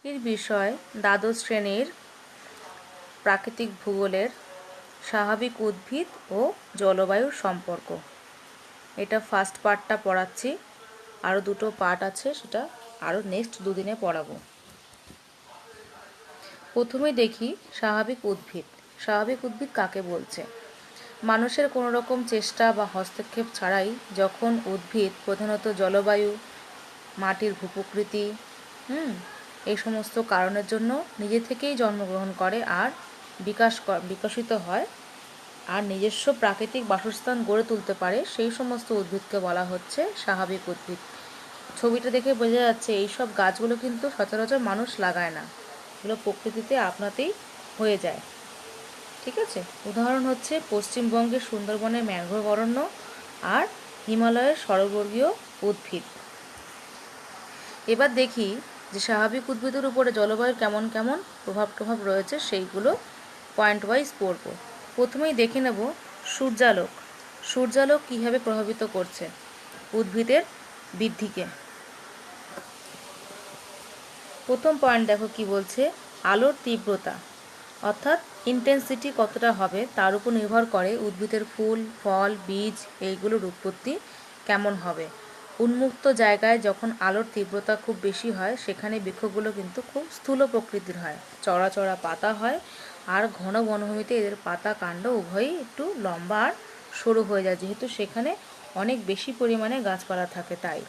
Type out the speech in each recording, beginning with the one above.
এর বিষয় দ্বাদশ শ্রেণীর প্রাকৃতিক ভূগোলের স্বাভাবিক উদ্ভিদ ও জলবায়ুর সম্পর্ক। এটা ফার্স্ট পার্টটা পড়াচ্ছি, আরও দুটো পার্ট আছে, সেটা আরও নেক্সট দুদিনে পড়াবো। প্রথমে দেখি স্বাভাবিক উদ্ভিদ। স্বাভাবিক উদ্ভিদ কাকে বলছে? মানুষের কোনো রকম চেষ্টা বা হস্তক্ষেপ ছাড়াই যখন উদ্ভিদ প্রধানত জলবায়ু, মাটির ভূপ্রকৃতি, এই সমস্ত কারণের জন্য নিজে থেকেই জন্মগ্রহণ করে আর বিকশিত হয় আর নিজস্ব প্রাকৃতিক বাসস্থান গড়ে তুলতে পারে, সেই সমস্ত উদ্ভিদকে বলা হচ্ছে স্বাভাবিক উদ্ভিদ। ছবিটা দেখে বোঝা যাচ্ছে এইসব গাছগুলো কিন্তু সচরাচর মানুষ লাগায় না, এগুলো প্রকৃতিতে আপনাতেই হয়ে যায়। ঠিক আছে, উদাহরণ হচ্ছে পশ্চিমবঙ্গের সুন্দরবনের ম্যানগ্রোভ অরণ্য আর হিমালয়ের সর্ববর্গীয় উদ্ভিদ। এবার দেখি যে স্বাভাবিক উদ্ভিদের উপরে জলবায়ুর কেমন কেমন প্রভাব রয়েছে, সেইগুলো পয়েন্ট ওয়াইজ পড়ব। প্রথমেই দেখে নেব সূর্যালোক। সূর্যালোক কীভাবে প্রভাবিত করছে উদ্ভিদের বৃদ্ধিকে। প্রথম পয়েন্ট দেখো কি বলছে, আলোর তীব্রতা অর্থাৎ ইন্টেন্সিটি কতটা হবে তার উপর নির্ভর করে উদ্ভিদের ফুল, ফল, বীজ এইগুলোর উৎপত্তি কেমন হবে। উন্মুক্ত জায়গায় যখন আলোর তীব্রতা খুব বেশি হয় সেখানে বৃক্ষগুলো কিন্তু খুব স্থূল প্রকৃতির হয়, চড়া চড়া পাতা হয়, আর ঘন বনভূমিতে এদের পাতা কাণ্ড উভয়ই একটু লম্বা আর সরু হয়ে যায়, যেহেতু সেখানে অনেক বেশি পরিমাণে গাছপালা থাকে, তাই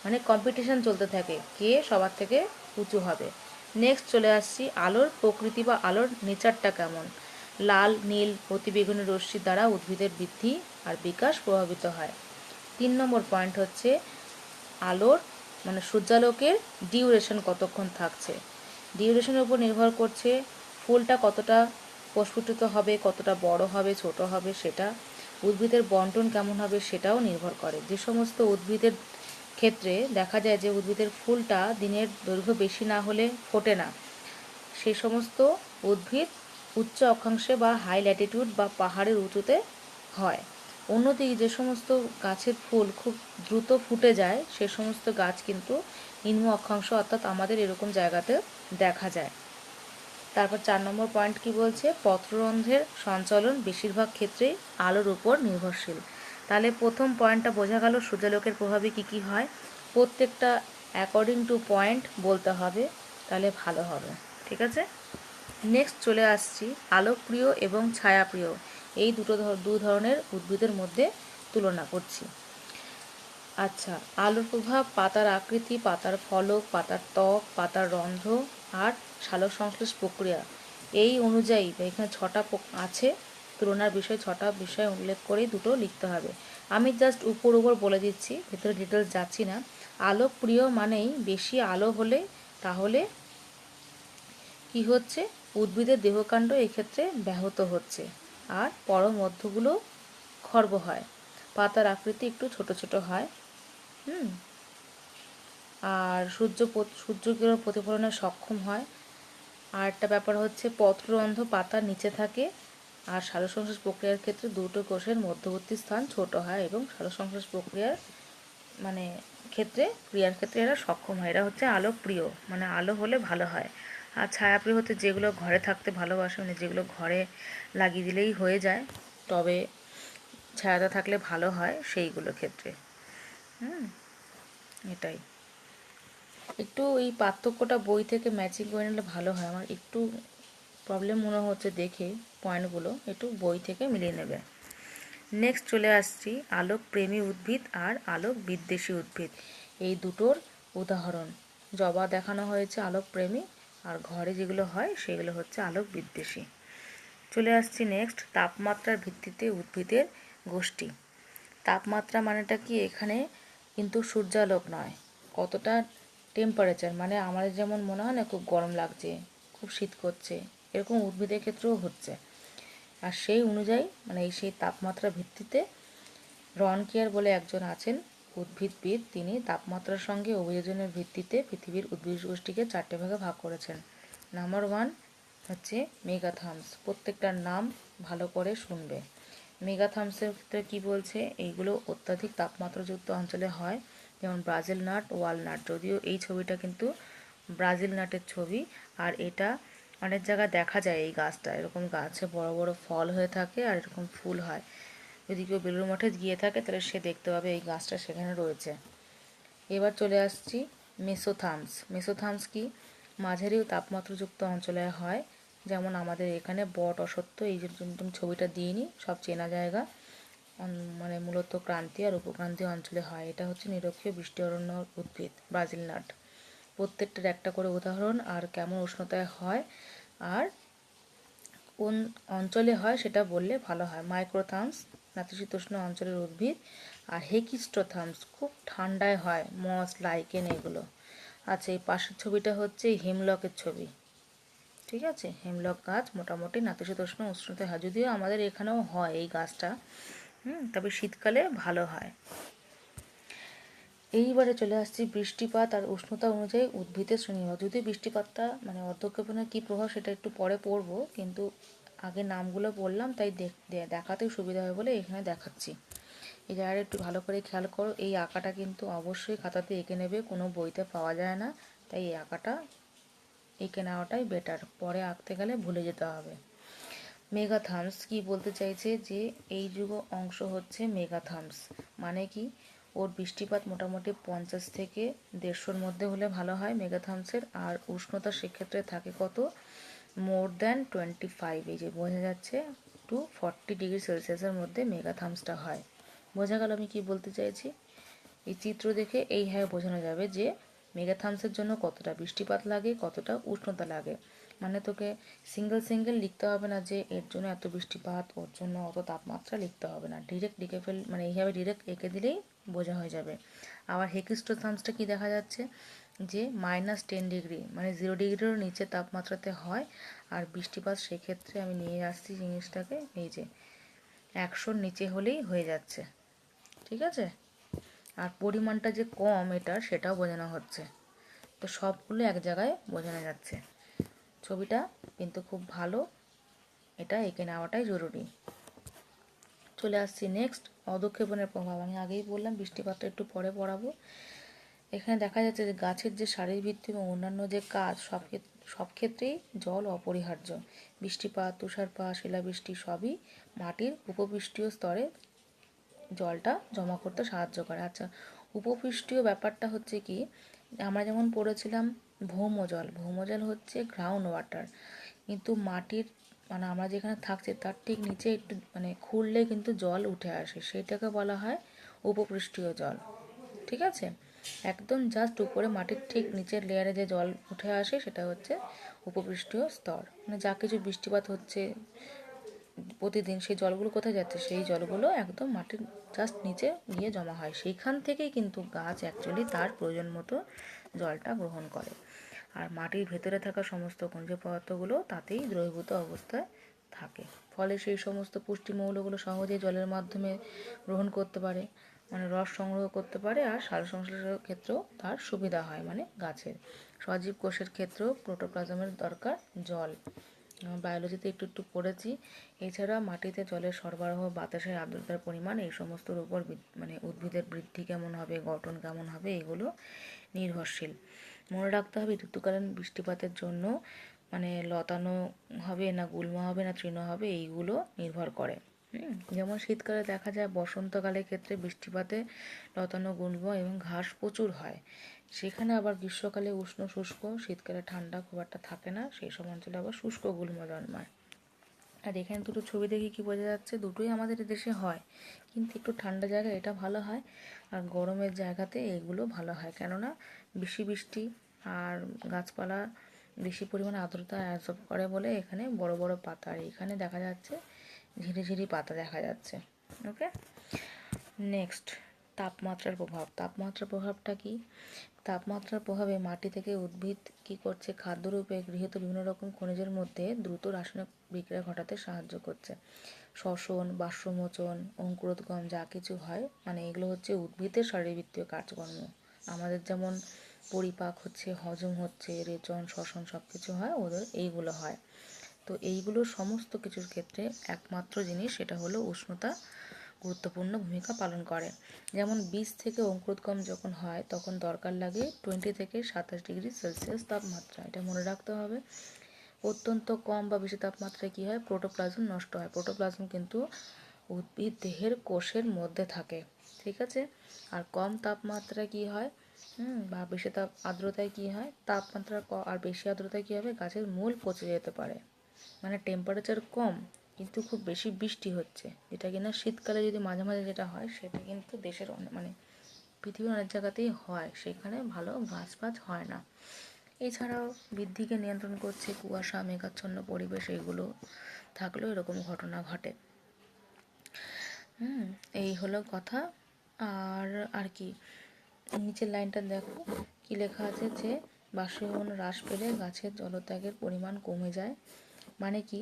মানে কম্পিটিশন চলতে থাকে কে সবার থেকে উঁচু হবে। নেক্সট চলে আসছি আলোর প্রকৃতি বা আলোর নেচারটা কেমন। লাল, নীল, অতিবেগুনি রশ্মির দ্বারা উদ্ভিদের বৃদ্ধি আর বিকাশ প্রভাবিত হয়। 3 নম্বর পয়েন্ট হচ্ছে আলোর মানে সূর্যালোকের ডিউরেশন কতক্ষণ থাকছে। ডিউরেশনের উপর নির্ভর করছে ফুলটা কতটা প্রস্ফুটিত হবে, কতটা বড় হবে, ছোট হবে, সেটা উদ্ভিদের বন্টন কেমন হবে সেটাও নির্ভর করে। যে সমস্ত উদ্ভিদের ক্ষেত্রে দেখা যায় যে উদ্ভিদের ফুলটা দিনের দৈর্ঘ্য বেশি না হলে ফোটে না, সেই সমস্ত উদ্ভিদ উচ্চ অক্ষাংশে বা হাই ল্যাটিটিউড বা পাহাড়ের উঁচুতে হয়। অন্যদিকে যে সমস্ত গাছের ফুল খুব দ্রুত ফুটে যায় সে সমস্ত গাছ কিন্তু নিম্ন অক্ষাংশ অর্থাৎ আমাদের এরকম জায়গাতে দেখা যায়। তারপর 4 নম্বর পয়েন্ট কি বলছে, পত্ররন্ধ্রের সঞ্চালন বেশিরভাগ ক্ষেত্রেই আলোর উপর নির্ভরশীল। তাহলে প্রথম পয়েন্টটা বোঝা গেল সূর্যালোকের প্রভাবে কি কি হয়। প্রত্যেকটা অ্যাকর্ডিং টু পয়েন্ট বলতে হবে, তাহলে ভালো হবে। ঠিক আছে, নেক্সট চলে আসছি আলোকপ্রিয় এবং ছায়াপ্রিয় এই দু ধরনের উদ্ভিদের মধ্যে তুলনা করছি। আচ্ছা, আলোর প্রভাব পাতার আকৃতি, পাতার ফলক, পাতার ত্বক, পাতার রন্ধ্র আর সালোক সংশ্লেষ প্রক্রিয়া এই অনুযায়ী এখানে 6টা আছে, তুলনার বিষয় 6টা বিষয় উল্লেখ করেই দুটো লিখতে হবে। আমি জাস্ট উপর বলে দিচ্ছি, ভেতরে ডিটেলস যাচ্ছি না। আলোকপ্রিয় মানেই বেশি আলো হলে তাহলে কি হচ্ছে, উদ্ভিদের দেহকাণ্ড এক্ষেত্রে ব্যাহত হচ্ছে আর পরমধ্যগুলো খর্ব হয়, পাতার আকৃতি একটু ছোট ছোট হয়, আর সূর্যকিরণ প্রতিফলনে সক্ষম হয়। আর একটা ব্যাপার হচ্ছে পত্ররন্ধ্র পাতার নিচে থাকে, আর সালোকসংশ্লেষ প্রক্রিয়ার ক্ষেত্রে দুটো কোষের মধ্যবর্তী স্থান ছোট হয় এবং সালোকসংশ্লেষ প্রক্রিয়ার মানে ক্রিয়ার ক্ষেত্রে এরা সক্ষম হয়। এরা হচ্ছে আলোকপ্রিয়, মানে আলো হলে ভালো হয়। আর ছায়াপ্রিয় হতে যেগুলো ঘরে থাকতে ভালোবাসে, মানে যেগুলো ঘরে লাগিয়ে দিলেই হয়ে যায়, তবে ছায়াতে থাকলে ভালো হয় সেইগুলো ক্ষেত্রে। এটাই একটু এই পার্থক্যটা বই থেকে ম্যাচিং করে নিলে ভালো হয়। আমার একটু প্রবলেম মনে হচ্ছে দেখে, পয়েন্টগুলো একটু বই থেকে মিলিয়ে নেবে। নেক্সট চলে আসছি আলোক প্রেমী উদ্ভিদ আর আলোক বিদ্বেষী উদ্ভিদ এই দুটোর উদাহরণ। জবা দেখানো হয়েছে আলোক প্রেমী, আর ঘরে যেগুলো হয় সেগুলো হচ্ছে আলোক বিদ্বেষী। চলে আসছি নেক্সট তাপমাত্রার ভিত্তিতে উদ্ভিদের গোষ্ঠী। তাপমাত্রা মানেটা কি, এখানে কিন্তু সূর্যালোক নয়, কতটা টেম্পারেচার, মানে আমাদের যেমন মনে হয় না খুব গরম লাগছে, খুব শীত করছে, এরকম উদ্ভিদের ক্ষেত্রেও হচ্ছে। আর সেই অনুযায়ী মানে সেই তাপমাত্রার ভিত্তিতে রন কেয়ার বলে একজন আছেন উদ্ভিদবিদ, তিনি তাপমাত্রার সঙ্গে অভিযোজনের ভিত্তিতে পৃথিবীর উদ্ভিদ গোষ্ঠীকে 4টে ভাগে ভাগ করেছেন। নাম্বার 1 হচ্ছে মেগাথার্মস, প্রত্যেকটার নাম ভালো করে শুনবে। মেগাথার্মসের ক্ষেত্রে কী বলছে, এইগুলো অত্যাধিক তাপমাত্রাযুক্ত অঞ্চলে হয়, যেমন ব্রাজিল নাট, ওয়ালনাট, যদিও এই ছবিটা কিন্তু ব্রাজিল নাটের ছবি। আর এটা অনেক জায়গায় দেখা যায়, এই গাছটা এরকম গাছে বড় বড় ফল হয়ে থাকে আর এরকম ফুল হয়। যদি কেউ বেলুড় মঠে গিয়ে থাকে তাহলে সে দেখতে পাবে এই গাছটা সেখানে রয়েছে। এবার চলে আসছি মেসোথার্মস। মেসোথার্মস কি? মাঝারি ও তাপমাত্রাযুক্ত অঞ্চলে হয়, যেমন আমাদের এখানে বট, অশ্বত্থ, এই যে ছবিটা দিইনি, সব চেনা জায়গা। মানে মূলত ক্রান্তীয় আর উপক্রান্তীয় অঞ্চলে হয়। এটা হচ্ছে নিরক্ষীয় বৃষ্টি অরণ্য উদ্ভিদ, ব্রাজিল নাট। প্রত্যেকটার একটা করে উদাহরণ আর কেমন উষ্ণতায় হয় আর কোন অঞ্চলে হয় সেটা বললে ভালো হয়। মাইক্রোথার্মস নাতিশীতোষ্ণ অঞ্চলের উদ্ভিদ। আর হেকিস্টোথার্মস খুব ঠান্ডায় হয়, মস, লাইকেন এগুলো। আচ্ছা, এই পাশের ছবিটা হচ্ছে হেমলকের ছবি। ঠিক আছে, হেমলক গাছ মোটামুটি নাতিশীতোষ্ণ উষ্ণতায় হয়, যদিও আমাদের এখানেও হয় এই গাছটা, তবে শীতকালে ভালো হয়। এইবারে চলে আসছি বৃষ্টিপাত আর উষ্ণতা অনুযায়ী উদ্ভিদের শ্রেণীবিভাগ। যদিও বৃষ্টিপাতটা মানে অর্ধক্ষেপণের কী প্রভাব সেটা একটু পরে পড়বো, কিন্তু আগে নামগুলো বললাম তাই দেখাতেও সুবিধা হবে বলে এখানে দেখাচ্ছি। এই জায়গাটা একটু ভালো করে খেয়াল করো। এই আঁকাটা কিন্তু অবশ্যই খাতাতে এঁকে নেবে, কোনো বইতে পাওয়া যায় না, তাই এই আঁকাটা এঁকে নেওয়াটাই বেটার, পরে আঁকতে গেলে ভুলে যেতে হবে। মেগাথার্মস কি বলতে চাইছে, যে এই যুগ অংশ হচ্ছে মেগাথার্মস, মানে কি ওর বৃষ্টিপাত মোটামুটি 50 থেকে 150-র মধ্যে হলে ভালো হয় মেগাথার্মসের। আর উষ্ণতা সেক্ষেত্রে থাকে কত, মোর দ্যান 25, এই যে বোঝা যাচ্ছে, টু 40 ডিগ্রি সেলসিয়াসের মধ্যে মেগাথার্মসটা হয়। বোঝা গেল আমি কি বলতে চাইছি? এই চিত্র দেখে এইভাবে বোঝানো যাবে যে মেগাথার্মসের জন্য কতটা বৃষ্টিপাত লাগে, কতটা উষ্ণতা লাগে। মানে তোকে সিঙ্গেল সিঙ্গেল লিখতে হবে না যে এর জন্য এত বৃষ্টিপাত, ওর জন্য অত তাপমাত্রা লিখতে হবে না, ডিরেক্ট লিখে মানে এইভাবে ডিরেক্ট এঁকে দিলেই বোঝা হয়ে যাবে। আবার হেকিস্টোথার্মসটা কি দেখা যাচ্ছে, যে -10 ডিগ্রি মানে 0 ডিগ্রিরও নিচে তাপমাত্রাতে হয়। আর বৃষ্টিপাত সেক্ষেত্রে আমি নিয়ে আসছি জিনিসটাকে, এই যে 100-র নিচে হলেই হয়ে যাচ্ছে। ঠিক আছে, আর পরিমাণটা যে কম এটার সেটাও বোঝানো হচ্ছে। তো সবগুলো এক জায়গায় বোঝানো যাচ্ছে। ছবিটা কিন্তু খুব ভালো, এটা এঁকে নেওয়াটাই জরুরি। চলে আসছি নেক্সট, অধঃক্ষেপণের প্রভাব। আমি আগেই বললাম বৃষ্টিপাতটা একটু পরে পড়াবো। এখানে দেখা যাচ্ছে যে গাছের যে শারীরবৃত্তি এবং অন্যান্য যে কাজ, সব ক্ষেত্রেই জল অপরিহার্য। বৃষ্টিপাত, তুষারপাত, শিলাবৃষ্টি সবই মাটির উপপৃষ্ঠীয় স্তরে জলটা জমা করতে সাহায্য করে। আচ্ছা, উপপৃষ্ঠীয় ব্যাপারটা হচ্ছে কি, আমরা যেমন পড়েছিলাম ভৌমজল। ভৌমজল হচ্ছে গ্রাউন্ড ওয়াটার, কিন্তু মাটির মানে আমরা যেখানে থাকছি তার ঠিক নিচে একটু মানে খুঁড়লে কিন্তু জল উঠে আসে, সেইটাকে বলা হয় উপপৃষ্ঠীয় জল। ঠিক আছে, একদম জাস্ট উপরে মাটির ঠিক নিচের লেয়ারে যে জল উঠে আসে সেটা হচ্ছে উপপৃষ্ঠীয় স্তর। মানে যা কিছু বৃষ্টিপাত হচ্ছে প্রতিদিন, সেই জলগুলো কোথায় যাচ্ছে, সেই জলগুলো একদম মাটির জাস্ট নিচে গিয়ে জমা হয়, সেইখান থেকেই কিন্তু গাছ অ্যাকচুয়ালি তার প্রয়োজন মতো জলটা গ্রহণ করে। আর মাটির ভেতরে থাকা সমস্ত খনিজ পদার্থগুলো তাতেই দ্রবীভূত অবস্থায় থাকে, ফলে সেই সমস্ত পুষ্টিমৌলগুলো সহজেই জলের মাধ্যমে গ্রহণ করতে পারে, মানে রস সংগ্রহ করতে পারে। আর সার সংশ্লেষের ক্ষেত্রেও তার সুবিধা হয়, মানে গাছের সজীব কোষের ক্ষেত্রেও প্রোটোপ্লাজমের দরকার জল। বায়োলজিতে একটু একটু পড়েছি। এছাড়া মাটিতে জলের সরবরাহ, বাতাসের আর্দ্রতার পরিমাণ, এই সমস্তর উপর মানে উদ্ভিদের বৃদ্ধি কেমন হবে, গঠন কেমন হবে, এগুলো নির্ভরশীল। মনে রাখতে হবে ঋতুকালীন বৃষ্টিপাতের জন্য মানে লতানো হবে না গুল্ম হবে না তৃণ হবে, এইগুলো নির্ভর করে। যেমন শীতকালে দেখা যায় বসন্তকালের ক্ষেত্রে বৃষ্টিপাতে লতানো, গুল্ম এবং ঘাস প্রচুর হয়। সেখানে আবার গ্রীষ্মকালে উষ্ণ শুষ্ক, শীতকালে ঠান্ডা খুব একটা থাকে না, সেই সব অঞ্চলে আবার শুষ্ক গুল্ম জন্মায়। আর এখানে দুটো ছবি দেখে কি বোঝা যাচ্ছে, দুটোই আমাদের দেশে হয়, কিন্তু একটু ঠান্ডা জায়গায় এটা ভালো হয়, আর গরমের জায়গাতে এগুলো ভালো হয়, কেননা বেশি বৃষ্টি আর গাছপালা বেশি পরিমাণে আর্দ্রতা অ্যাবজর্ব করে বলে এখানে বড় বড় পাতা, আর এখানে দেখা যাচ্ছে ঝিরিঝিরি পাতা দেখা যাচ্ছে। ওকে, নেক্সট, তাপমাত্রার প্রভাব। তাপমাত্রার প্রভাবটা কি? তাপমাত্রার প্রভাবে মাটি থেকে উদ্ভিদ কি করছে, খাদ্যরূপে গৃহীত বিভিন্ন রকম খনিজের মধ্যে দ্রুত রাসায়নিক বিক্রিয়া ঘটাতে সাহায্য করছে। শ্বসন, বাষ্পমোচন, অঙ্কুরোদ্গম যা কিছু হয়, মানে এগুলো হচ্ছে উদ্ভিদের শারীরবৃত্তীয় কাজকর্ম। আমাদের যেমন পরিপাক হচ্ছে, হজম হচ্ছে, রেচন, শ্বসন সব কিছু হয়, ওদের এইগুলো হয়। তো এইগুলো সমস্ত কিছুর ক্ষেত্রে একমাত্র জিনিস সেটা হলো উষ্ণতা গুরুত্বপূর্ণ ভূমিকা পালন করে। যেমন বীজ থেকে অঙ্কুরোদ্গম যখন হয় তখন দরকার লাগে 20 থেকে 27 ডিগ্রি সেলসিয়াস তাপমাত্রা। এটা মনে রাখতে হবে। অত্যন্ত কম বা বেশি তাপমাত্রায় কী হয়, প্রোটোপ্লাজম নষ্ট হয়। প্রোটোপ্লাজম কিন্তু উদ্ভিদ দেহের কোষের মধ্যে থাকে, ঠিক আছে। আর কম তাপমাত্রায় কী হয়, বা বেশি আর্দ্রতায় কী হয়, তাপমাত্রা আর বেশি আর্দ্রতায় কী হবে, গাছের মূল পচে যেতে পারে। মানে টেম্পারেচার কম কিন্তু খুব বেশি বৃষ্টি হচ্ছে, যেটা কিনা শীতকালে যদি মাঝে মাঝে যেটা হয়, সেটা কিন্তু দেশের মানে পৃথিবীর অনেক জায়গাতেই হয়, সেখানে ভালো গাছ ফাছ হয় না। এছাড়াও বৃদ্ধিকে নিয়ন্ত্রণ করছে কুয়াশা, মেঘাচ্ছন্ন পরিবেশ, এগুলো থাকলেও এরকম ঘটনা ঘটে। এই হলো কথা। আর কি নিচের লাইনটা দেখো কি লেখা আছে, যে বাষ্পীভবন হ্রাস পেলে গাছের জলত্যাগের পরিমাণ কমে যায়। মানে কি,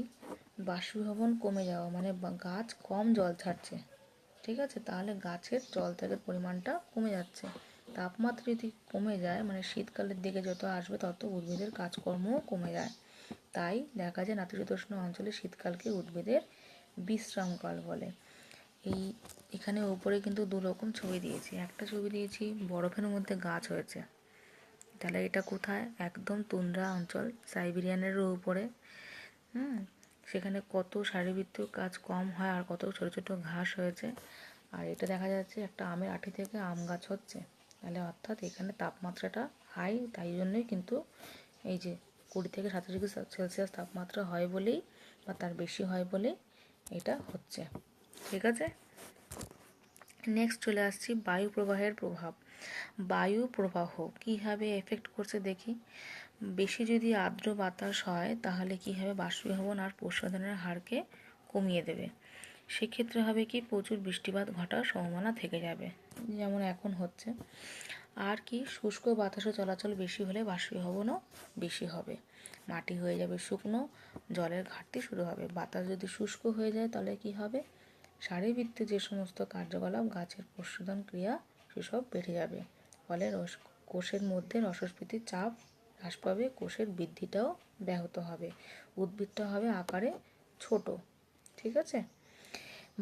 বাষ্পীভবন কমে যাওয়া মানে গাছ কম জল ছাড়ছে, ঠিক আছে, তাহলে গাছের জলত্যাগের পরিমাণটা কমে যাচ্ছে। তাপমাত্রা যদি কমে যায় মানে শীতকালের দিকে যত আসবে তত উদ্ভিদের কাজকর্মও কমে যায়। তাই দেখা যায় নাতিশীতোষ্ণ অঞ্চলে শীতকালকে উদ্ভিদের বিশ্রামকাল বলে। এখানে উপরে কিন্তু দু রকম ছবি দিয়েছি। একটা ছবি দিয়েছি বরফের মধ্যে গাছ হয়েছে, তাহলে এটা কোথায়, একদম তুন্দ্রা অঞ্চল, সাইবেরিয়ানেরও উপরে। সেখানে কত শারীরবৃত্তীয় কাজ কম হয় আর কত ছোট ছোট ঘাস হয়েছে। আর এটা দেখা যাচ্ছে একটা আমের আঁটি থেকে আম গাছ হচ্ছে, তাহলে অর্থাৎ এখানে তাপমাত্রাটা হাই, তাই জন্যই কিন্তু এই যে 20 থেকে 27 ডিগ্রি সেলসিয়াস তাপমাত্রা হয় বলেই বা তার বেশি হয় বলেই এটা হচ্ছে, ঠিক আছে। নেক্সট চলে আসছি বায়ু প্রবাহের প্রভাব। বায়ু প্রবাহ কীভাবে এফেক্ট করছে দেখি। বেশি যদি আর্দ্র বাতাস হয় তাহলে কী হবে, বাষ্পীভবন আর প্রস্বাদনের হারকে কমিয়ে দেবে। সেক্ষেত্রে হবে কি, প্রচুর বৃষ্টিপাত ঘটার সম্ভাবনা থেকে যাবে, যেমন এখন হচ্ছে। আর কি, শুষ্ক বাতাসও চলাচল বেশি হলে বাষ্পীভবনও বেশি হবে, মাটি হয়ে যাবে শুকনো, জলের ঘাটতি শুরু হবে। বাতাস যদি শুষ্ক হয়ে যায় তাহলে কি হবে, শারীরবৃত্তীয় যে সমস্ত কার্যকলাপ, গাছের প্রশোধন ক্রিয়া, সেসব বেড়ে যাবে। ফলে কোষের মধ্যে রসস্ফীতির চাপ হ্রাস পাবে, কোষের বৃদ্ধিটাও ব্যাহত হবে, উদ্ভিদটা হবে আকারে ছোট, ঠিক আছে।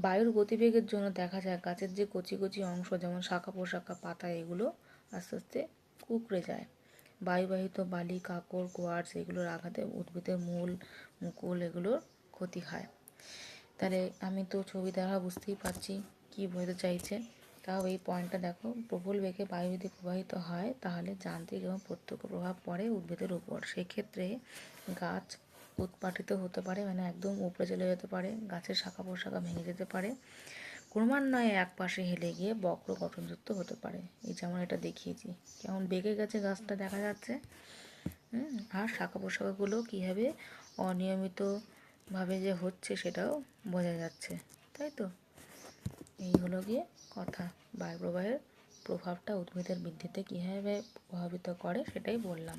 বায়ুর গতিবেগের জন্য দেখা যায় গাছের যে কচি কচি অংশ, যেমন শাখা পোশাখা পাতা, এগুলো আস্তে আস্তে কুঁকড়ে যায়। বায়ুবাহিত বালি, কাঁকড়, কোয়ার্টজ, এগুলোর আঘাতে উদ্ভিদের মূল, মুকুল, এগুলোর ক্ষতি হয়। তাহলে আমি তো ছবি দ্বারা বুঝতেই পারছি কি বোঝাতে চাইছে। তাও এই পয়েন্টটা দেখো, প্রবল বেগে বায়ু যদি প্রবাহিত হয় তাহলে যান্ত্রিক এবং প্রত্যক্ষ প্রভাব পড়ে উদ্ভিদের উপর। সেক্ষেত্রে গাছ উৎপাটিত হতে পারে, মানে একদম উপরে চলে যেতে পারে, গাছের শাখা প্রশাখা ভেঙে যেতে পারে, ক্রমান্বয়ে এক পাশে হেলে গিয়ে বক্র গঠনযুক্ত হতে পারে। এই যেমন এটা দেখিয়েছি, কেমন বেঁকে গেছে গাছটা দেখা যাচ্ছে। আর শাখা প্রশাখাগুলো কীভাবে অনিয়মিতভাবে যে হচ্ছে সেটাও বোঝা যাচ্ছে, তাই তো। এই হলো গিয়ে কথা, বায়ু প্রবাহের প্রভাবটা উদ্ভিদের বৃদ্ধিতে কীভাবে প্রভাবিত করে সেটাই বললাম।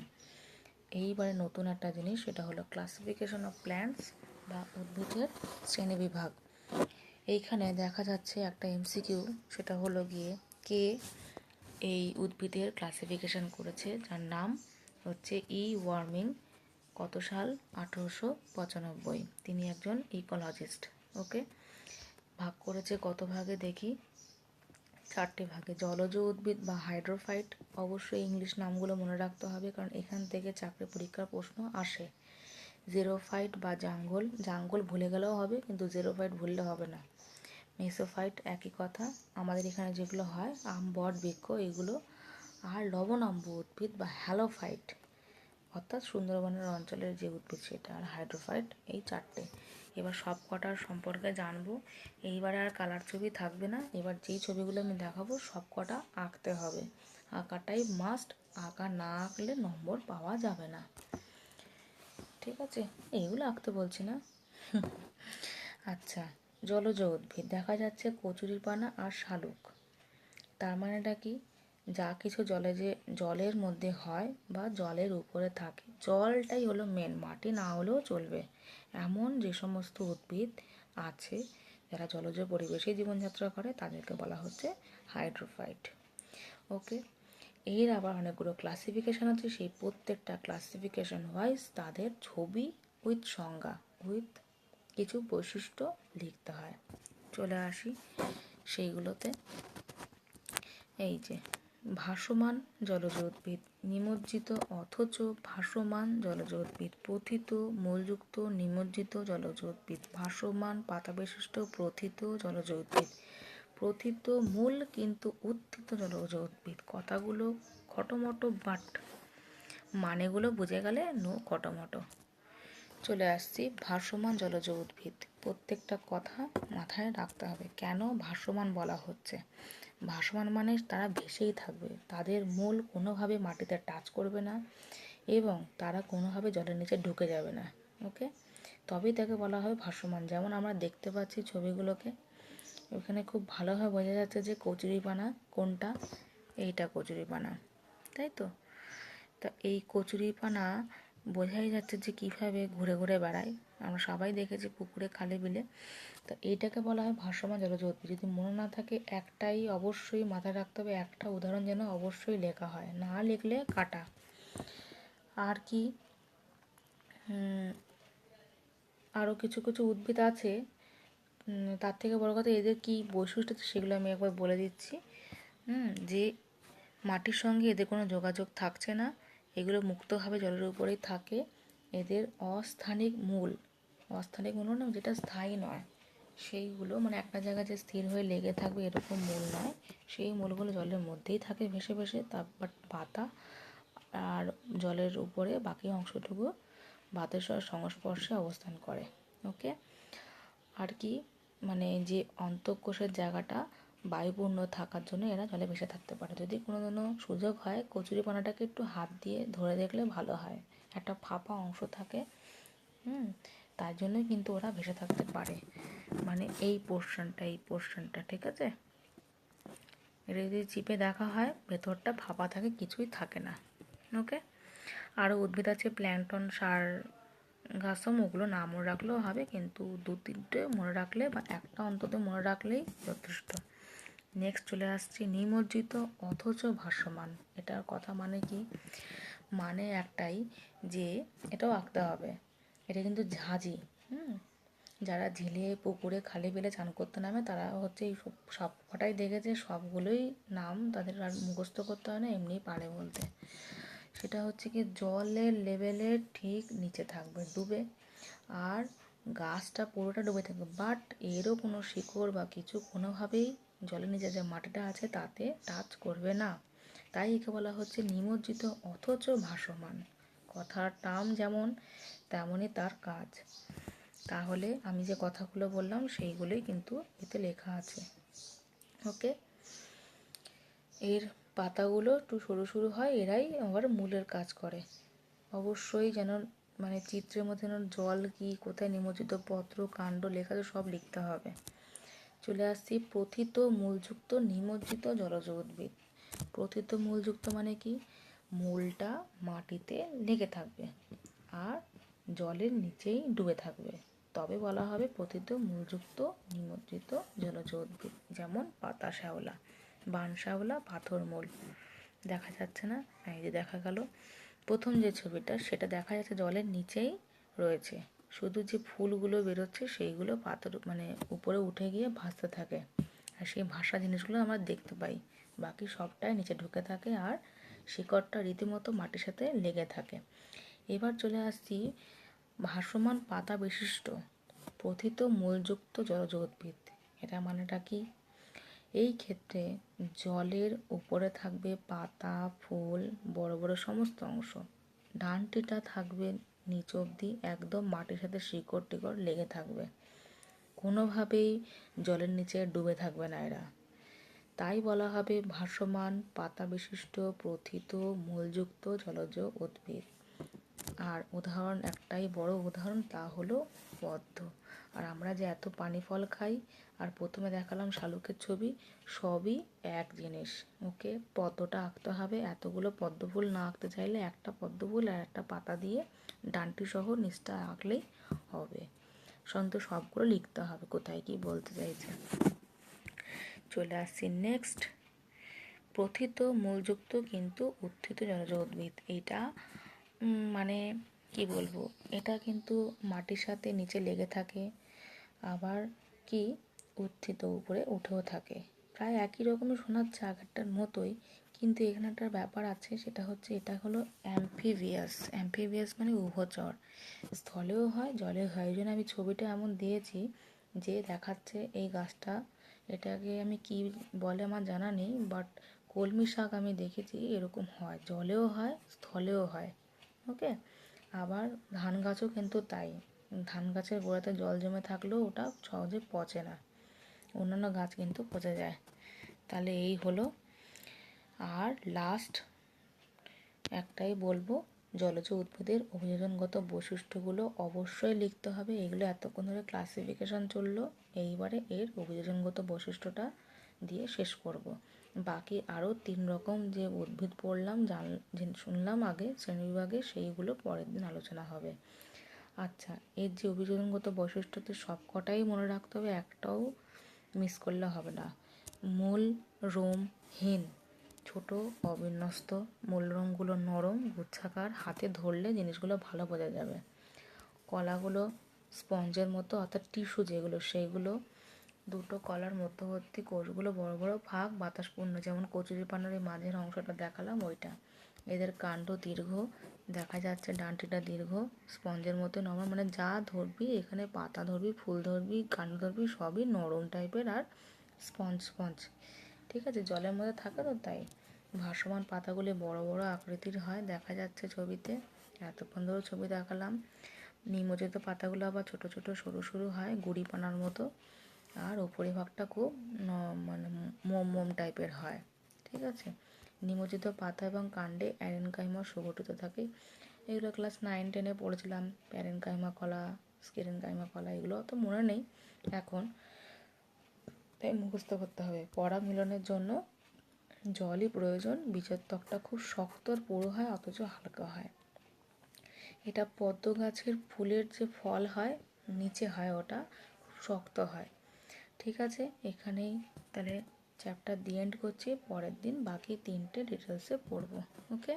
এইবারে নতুন একটা জিনিস, সেটা হলো ক্লাসিফিকেশন অফ প্ল্যান্টস বা উদ্ভিদের শ্রেণীবিভাগ। এইখানে দেখা যাচ্ছে একটা এমসিকিউ, সেটা হলো গিয়ে কে এই উদ্ভিদের ক্লাসিফিকেশন করেছে, যার নাম হচ্ছে ওয়ার্মিং, কত সাল, 1895। তিনি একজন ইকোলজিস্ট। ওকে, ভাগ করেছে কত ভাগে দেখি, 4টে ভাগে। জলজ উদ্ভিদ বা হাইড্রোফাইট, অবশ্যই ইংলিশ নামগুলো মনে রাখতে হবে কারণ এখান থেকে চাকরি পরীক্ষার প্রশ্ন আসে। জেরোফাইট বা জাঙ্গল ভুলে গেলেও হবে, কিন্তু জেরোফাইট ভুললে হবে না। মেসোফাইট একই কথা, আমাদের এখানে যেগুলো হয় আম, বট, বৃক্ষ, এগুলো। আর লবণাম্ব উদ্ভিদ বা হ্যালোফাইট, অর্থাৎ সুন্দরবনের অঞ্চলের যে উদ্ভিদ সেটা। আর হাইড্রোফাইট, এই 4টে। এবার সব কটার সম্পর্কে জানবো। এইবারে আর কালার ছবি থাকবে না, এবার যেই ছবিগুলো আমি দেখাবো সব কটা আঁকতে হবে, আঁকাটাই মাস্ট, আঁকা না আঁকলে নম্বর পাওয়া যাবে না, ঠিক আছে। এইগুলো আঁকতে বলছি না। আচ্ছা, জলজ উদ্ভিদ দেখা যাচ্ছে কচুরিপানা আর শালুক। তার মানেটা কি, যা কিছু জলের মধ্যে হয় বা জলের উপরে থাকে, জলটাই হলো মেন, মাটি না হলেও চলবে, এমন যে সমস্ত উদ্ভিদ আছে যারা জলজ পরিবেশে জীবনযাত্রা করে তাদেরকে বলা হচ্ছে হাইড্রোফাইট। ওকে, এর আবার অনেকগুলো ক্লাসিফিকেশান আছে, সেই প্রত্যেকটা ক্লাসিফিকেশান ওয়াইজ তাদের ছবি উইথ সংজ্ঞা, উইথ কিছু বৈশিষ্ট্য লিখতে হয়। চলে আসি সেইগুলোতে এই যে ভাসমান জলজ উদ্ভিদ, নিমজ্জিত অথচ ভাসমান জলজ উদ্ভিদ, প্রথিত মূলযুক্ত নিমজ্জিত জলজ উদ্ভিদ, ভাসমান পাতাবিশিষ্ট প্রথিত জলজ উদ্ভিদ, প্রথিত মূল কিন্তু উত্থিত জলজ উদ্ভিদ। কথাগুলো খটোমটো, বাট মানেগুলো বুঝে গেলে নো খটোমটো। চলে আসছি ভাসমান জলজ উদ্ভিদ। প্রত্যেকটা কথা মাথায় রাখতে হবে। কেন ভাসমান বলা হচ্ছে? ভাসমান মানে তারা ভেসেই থাকবে, তাদের মূল কোনোভাবে মাটিতে টাচ করবে না এবং তারা কোনোভাবে জলের নিচে ঢুকে যাবে না। ওকে, তবেই তাকে বলা হবে ভাসমান। যেমন আমরা দেখতে পাচ্ছি ছবিগুলোকে, ওখানে খুব ভালোভাবে বোঝা যাচ্ছে যে কচুরিপানা কোনটা, এইটা কচুরিপানা, তাই তো? তা এই কচুরিপানা বোঝাই যাচ্ছে যে কীভাবে ঘুরে ঘুরে বেড়ায়, আমরা সবাই দেখেছি পুকুরে খালে বিলে। তো এইটাকে বলা হয় ভাসমান জলজ উদ্ভিদ। যদি মনে না থাকে একটাই অবশ্যই মাথায় রাখতে হবে, একটা উদাহরণ যেন অবশ্যই লেখা হয়, না লিখলে কাটা। আর কি আরও কিছু কিছু উদ্ভিদ আছে, তার থেকে বড় কথা এদের কি বৈশিষ্ট্য সেগুলো আমি একবার বলে দিচ্ছি। যে মাটির সঙ্গে এদের কোনো যোগাযোগ থাকছে না, এগুলো মুক্তভাবে জলের উপরেই থাকে। এদের অস্থানিক মূল না, যেটা স্থায়ী নয়, সেইগুলো মানে একটা জায়গায় যে স্থির হয়ে লেগে থাকবে এরকম মূল নয়, সেই মূলগুলো জলের মধ্যেই থাকে ভেসে ভেসে। তারপর পাতা আর জলের উপরে বাকি অংশটুকু ভাতের সংস্পর্শে অবস্থান করে। ওকে, আর কি মানে যে অন্তঃকোষের জায়গাটা বায়ুপূর্ণ থাকার জন্য এরা জলে ভেসে থাকতে পারে। যদি কোনো সুযোগ হয় কচুরিপানাটাকে একটু হাত দিয়ে ধরে দেখলে ভালো হয়, একটা ফাঁপা অংশ থাকে, তার জন্যই কিন্তু ওরা ভেসে থাকতে পারে। মানে এই পোর্শনটা ঠিক আছে, এটা যদি চিপে দেখা হয় ভেতরটা ফাঁপা থাকে, কিছুই থাকে না। ওকে, আরও উদ্ভিদ আছে প্ল্যান্টন, সার গাছম, ওগুলো না মনে রাখলেও হবে, কিন্তু 2-3টে মনে রাখলে বা একটা অন্তত মনে রাখলেই যথেষ্ট। নেক্সট চলে আসছি নিমজ্জিত অথচ ভাসমান। এটার কথা মানে কি? মানে একটাই যে এটাও আঁকতে হবে, এটা কিন্তু ঝাঁঝি। যারা ঝিলে পুকুরে খালে বিলে চান করতে নামে তারা হচ্ছে এই সব কটাই দেখেছে, সবগুলোই নাম তাদের আর মুখস্থ করতে হয় না, এমনিই পারে বলতে। সেটা হচ্ছে কি জলের লেভেলের ঠিক নিচে থাকবে ডুবে, আর গাছটা পুরোটা ডুবে থাকবে, বাট এরও কোনো শিকড় বা কিছু কোনোভাবেই জলের নিচে যে মাটিটা আছে তাতে টাচ করবে না। তাই একে বলা হচ্ছে নিমজ্জিত অথচ ভাসমান। কথার টার্ম যেমন তেমনই তার কাজ। তাহলে আমি যে কথাগুলো বললাম সেইগুলোই কিন্তু এতে লেখা আছে। ওকে, এর পাতাগুলো একটু সরু সরু হয়, এরাই আবার মূলের কাজ করে। অবশ্যই যেন মানে চিত্রের মধ্যে যেন জল কি কোথায় নিমজ্জিত, পত্র কাণ্ড লেখা তো সব লিখতে হবে। চলে আসছি প্রথিত মূলযুক্ত নিমজ্জিত জলজ উদ্ভিদ। প্রথিত মূলযুক্ত মানে কি? মূলটা মাটিতে লেগে থাকবে আর জলের নিচেই ডুবে থাকবে, তবে বলা হবে প্রথিত মূলযুক্ত নিমজ্জিত জলজ উদ্ভিদ। যেমন পাতা শ্যাওলা, বান শ্যাওলা, পাথর মূল। দেখা যাচ্ছে না? এই যে দেখা গেল। প্রথম যে ছবিটা সেটা দেখা যাচ্ছে জলের নিচেই রয়েছে, শুধু যে ফুলগুলো বেরোচ্ছে সেইগুলো পাথর মানে উপরে উঠে গিয়ে ভাসতে থাকে, আর সেই ভাসা জিনিসগুলো আমরা দেখতে পাই। বাকি সবটাই নিচে ঢুকে থাকে আর শিকড়টা রীতিমতো মাটির সাথে লেগে থাকে। এবার চলে আসছি ভাসমান পাতা বিশিষ্ট প্রথিত মূলযুক্ত জলজ উদ্ভিদ। এটা মানেটা কি? এই ক্ষেত্রে জলের উপরে থাকবে পাতা, ফুল, বড় বড় সমস্ত অংশ, ডানটিটা থাকবে নিচ অবধি একদম মাটির সাথে শিকড় টিকড় লেগে থাকবে, কোনোভাবেই জলের নিচে ডুবে থাকবে না এরা। তাই বলা হবে ভাসমান পাতা বিশিষ্ট প্রথিত মূলযুক্ত জলজ উদ্ভিদ। আর উদাহরণ একটাই বড় উদাহরণ, তা হলো পদ্ম। আর আমরা যে এত পানি ফল খাই, আর প্রথমে দেখালাম শালুকের ছবি, সবই এক জিনিস। ওকে, পদ্মটা আঁকতে হবে। এতগুলো পদ্ম ফুল না আঁকতে চাইলে একটা পদ্ম ফুল আর একটা পাতা দিয়ে ডানটি সহ নিচটা আঁকলেই হবে, কিন্তু সবগুলো লিখতে হবে কোথায় কি বলতে চাইছে। চলে আসছি নেক্সট, প্রথিত মূলযুক্ত কিন্তু উত্থিত জলজ উদ্ভিদ। এইটা মানে কি বলবো, এটা কিন্তু মাটির সাথে নিচে লেগে থাকে, আবার কি উত্থিত উপরে উঠেও থাকে। প্রায় একই রকমই শোনাচ্ছে আগেরটার মতোই, কিন্তু এখানে একটা ব্যাপার আছে, সেটা হচ্ছে এটা হলো অ্যাম্ফিবিয়াস। অ্যাম্ফিবিয়াস মানে উভচর, স্থলেও হয় জলেও হয়। এই জন্য আমি ছবিটা এমন দিয়েছি যে দেখাচ্ছে এই গাছটা, এটাকে আমি কি বলে আমার জানা নেই, বাট কলমি শাক আমি দেখেছি এরকম হয়, জলেও হয় স্থলেও হয়। ওকে। আবার ধান গাছও কিন্তু তাই, ধান গাছের গোড়াতে জল জমে থাকলেও ওটা সহজে পচে না, অন্যান্য গাছ কিন্তু পচে যায়। তাহলে এই হলো। আর লাস্ট একটাই বলবো, জলজ উদ্ভিদের অভিযোজনগত বৈশিষ্ট্যগুলো অবশ্যই লিখতে হবে। এগুলো এতক্ষণ ধরে ক্লাসিফিকেশন চললো, এইবারে এর অভিযোজনগত বৈশিষ্ট্যটা দিয়ে শেষ করব। বাকি আরও 3 রকম যে উদ্ভিদ পড়লাম শুনলাম আগে শ্রেণীবিভাগে, সেইগুলো পরের দিন আলোচনা হবে। আচ্ছা, এর যে অভিযোজনগত বৈশিষ্ট্যতে সব কটাই মনে রাখতে হবে, একটাও মিস করলে হবে না। মূল রোমহীন, ছোট অবিন্যস্ত, মূলরোমগুলো নরম গুচ্ছাকার, হাতে ধরলে জিনিসগুলো ভালো বোঝা যাবে। কলাগুলো স্পঞ্জের মতো, অর্থাৎ টিস্যু যেগুলো, সেইগুলো দুটো কলার মধ্যবর্তী কোষগুলো বড় বড় ফাঁক বাতাসপূর্ণ, যেমন কচুরিপানার এই মাঝের অংশটা দেখালাম ওইটা। এদের কাণ্ড দীর্ঘ, দেখা যাচ্ছে ডাঁটিটা দীর্ঘ, স্পঞ্জের মতো নরম, মানে যা ধরবি এখানে, পাতা ধরবি, ফুল ধরবি, কাণ্ড ধরবি, সবই নরম টাইপের আর স্পঞ্জ স্পঞ্জ। ঠিক আছে, জলের মধ্যে থাকে তো তাই। ভাসমান পাতাগুলি বড় বড় আকৃতির হয়, দেখা যাচ্ছে ছবিতে, এতক্ষণ ধরে ছবি দেখালাম। নিমজ্জিত পাতাগুলো আবার ছোট ছোট সরু সরু হয়, গুড়িপানার মতো, আর উপরিভাগটা খুব মানে মোম মোম টাইপের হয়। ঠিক আছে, নিমজ্জিত পাতা এবং কাণ্ডে অ্যারেনকাইমা সুগঠিত থাকে। এগুলো ক্লাস 9-10-এ পড়েছিলাম, প্যারেনকাইমা কলা, স্কেরেনকাইমা কলা, এগুলো অত মনে নেই এখন, তাই মুখস্থ করতে হবে। পরাগ মিলনের জন্য জলই প্রয়োজন। বীজের ত্বকটা খুব শক্ত আর পুরু হয়, অথচ হালকা হয়। এটা পদ্ম গাছের ফুলের যে ফল হয় নিচে হয়, ওটা খুব শক্ত হয়। ঠিক আছে, এখানেই তাহলে চ্যাপ্টার দি এন্ড করছি। পরের দিন বাকি 3টে ডিটেলসে পড়বো। ওকে।